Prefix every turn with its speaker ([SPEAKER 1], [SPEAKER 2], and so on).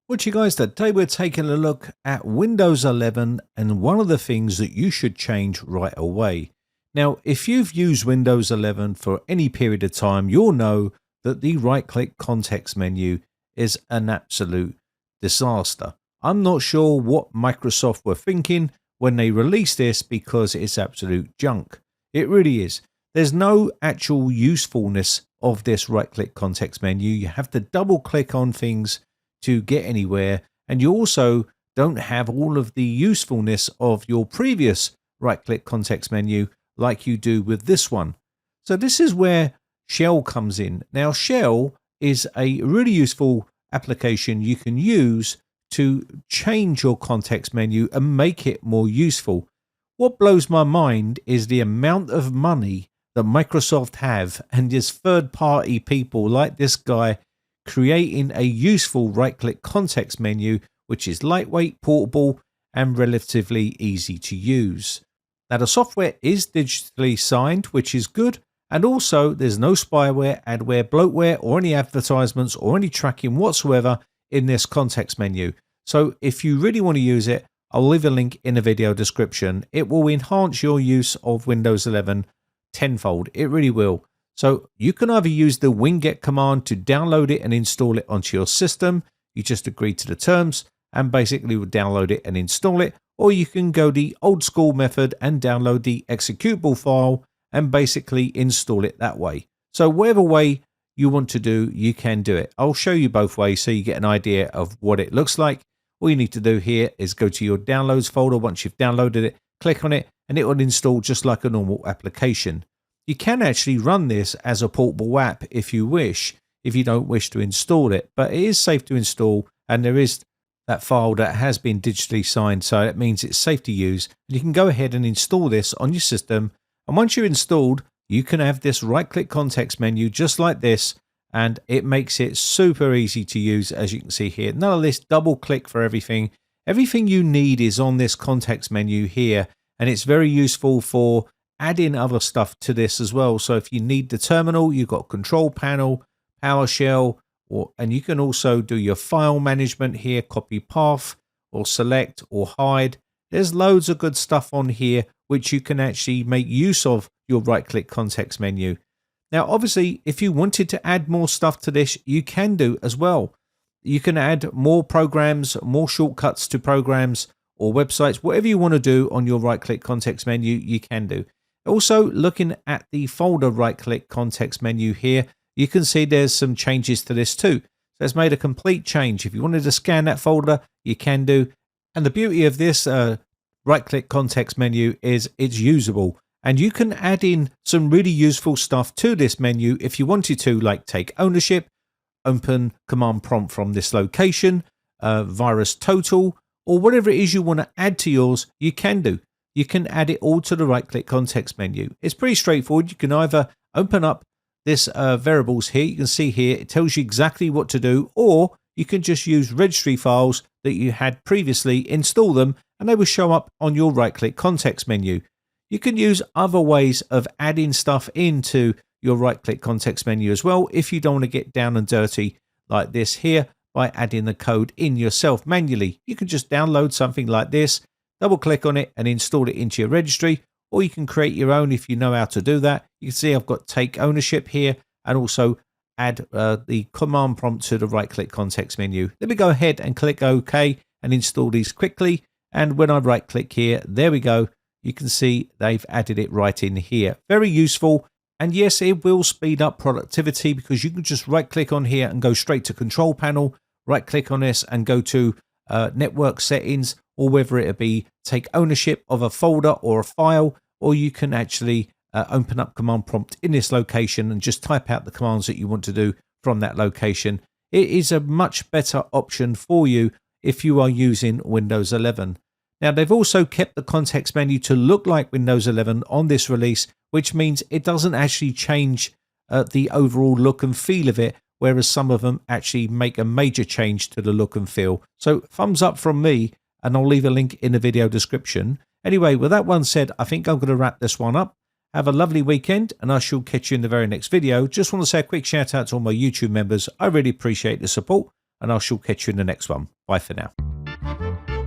[SPEAKER 1] Well, you guys, today we're taking a look at Windows 11 and one of the things that you should change right away. Now, if you've used Windows 11 for any period of time, you'll know that the right-click context menu is an absolute disaster. I'm not sure what Microsoft were thinking when they released this because it's absolute junk. It really is. There's no actual usefulness of this right-click context menu. You have to double-click on things to get anywhere, and you also don't have all of the usefulness of your previous right-click context menu like you do with this one. So this is where Shell comes in. Now, Shell is a really useful application you can use to change your context menu and make it more useful. What blows my mind is the amount of money that Microsoft have, and there's third-party people like this guy creating a useful right-click context menu which is lightweight, portable, and relatively easy to use. Now, the software is digitally signed, which is good, and also there's no spyware, adware, bloatware, or any advertisements or any tracking whatsoever in this context menu. So if you really want to use it, I'll leave a link in the video description. It will enhance your use of Windows 11 tenfold. It really will. So you can either use the winget command to download it and install it onto your system. You just agree to the terms and basically will download it and install it. Or you can go the old school method and download the executable file and basically install it that way. So whatever way you want to do, you can do it. I'll show you both ways so you get an idea of what it looks like. All you need to do here is go to your downloads folder. Once you've downloaded it, click on it and it will install just like a normal application. You can actually run this as a portable app if you wish, if you don't wish to install it, but it is safe to install, and there is that file that has been digitally signed, so that means it's safe to use. And you can go ahead and install this on your system, and once you're installed, you can have this right-click context menu just like this, and it makes it super easy to use, as you can see here. None of this double-click for everything. Everything you need is on this context menu here, and it's very useful for adding other stuff to this as well. So if you need the terminal, you've got control panel, PowerShell, and you can also do your file management here, copy path or select or hide. There's loads of good stuff on here which you can actually make use of your right-click context menu. Now, obviously, if you wanted to add more stuff to this, you can do as well. You can add more programs, more shortcuts to programs or websites, whatever you want to do on your right-click context menu, you can do. Also, looking at the folder right-click context menu here, you can see there's some changes to this too. So it's made a complete change. If you wanted to scan that folder, you can do. And the beauty of this right-click context menu is it's usable. And you can add in some really useful stuff to this menu if you wanted to, like take ownership, open command prompt from this location, virus total, or whatever it is you want to add to yours, you can do. You can add it all to the right-click context menu. It's pretty straightforward. You can either open up this variables here. You can see here, it tells you exactly what to do, or you can just use registry files that you had previously, install them, and they will show up on your right-click context menu. You can use other ways of adding stuff into your right-click context menu as well if you don't want to get down and dirty like this here by adding the code in yourself manually. You can just download something like this, double click on it and install it into your registry, or you can create your own if you know how to do that. You can see I've got take ownership here and also add the command prompt to the right click context menu. Let me go ahead and click OK and install these quickly. And when I right click here, there we go. You can see they've added it right in here. Very useful. And yes, it will speed up productivity because you can just right click on here and go straight to control panel, right click on this and go to network settings, or whether it be take ownership of a folder or a file, or you can actually open up command prompt in this location and just type out the commands that you want to do from that location. It is a much better option for you if you are using Windows 11. Now, they've also kept the context menu to look like Windows 11 on this release, which means it doesn't actually change the overall look and feel of it, whereas some of them actually make a major change to the look and feel. So thumbs up from me, and I'll leave a link in the video description. Anyway, with that one said, I think I'm going to wrap this one up. Have a lovely weekend, and I shall catch you in the very next video. Just want to say a quick shout out to all my YouTube members. I really appreciate the support. and I shall catch you in the next one. Bye for now.